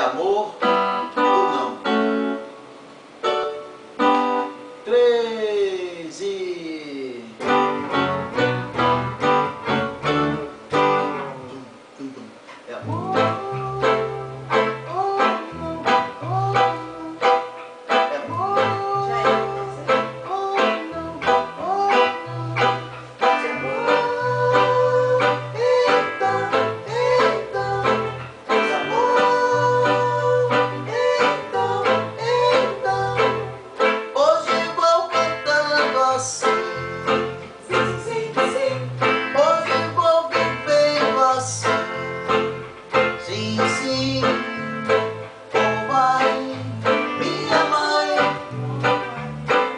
amor ou não? 3 e... É amor ou não? É amor ou não? Se é amor, então, se é amor, então, hoje vou cantando assim. Sim, sim, sim. Hoje vou vivendo assim. Sim, sim. Como vai minha mãe?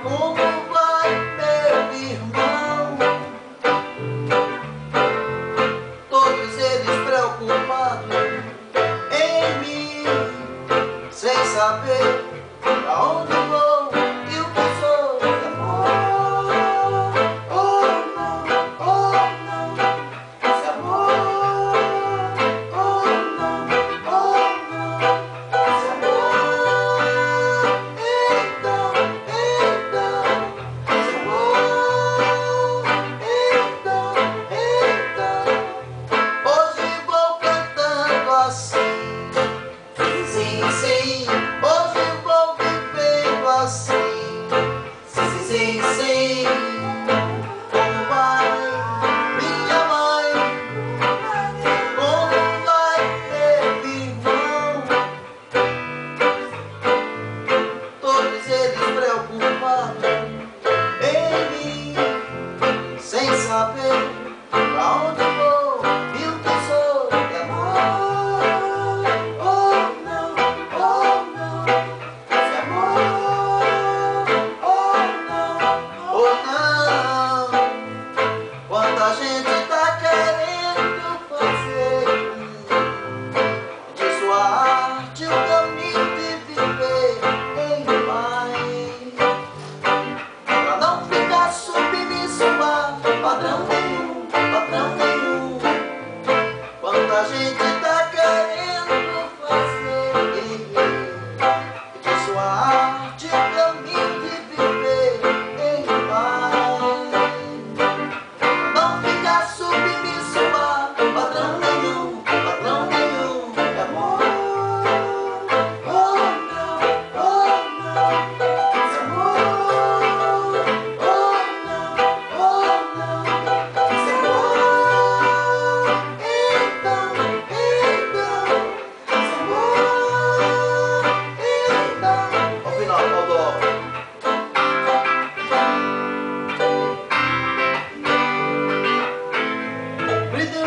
Como vai meu irmão? Todos eles preocupados em mim, sem saber pra onde vou e o que sou. Se amor ou não, se amor ou não, se amor, então, se amor, então, hoje vou cantando assim. Sim, sim, hoje vou vivendo assim. Sim, sim, sim. Como vai minha mãe? Como vai meu irmão? Todos eles preocupados em mim, sem saber pra onde vou e o que sou. É amor ou não, se amor ou não. Quanta gente tá querendo fazer de sua arte o caminho de viver em paz, pra não ficar submisso a padrão nenhum, padrão nenhum. Quanta gente tá querendo fazer de sua arte o caminho de viver em paz, não ficar submisso a padrão nenhum, padrão nenhum. É amor ou não, se amor ou não, se amor, então, se amor, então. Ao final, ao dó. Breathe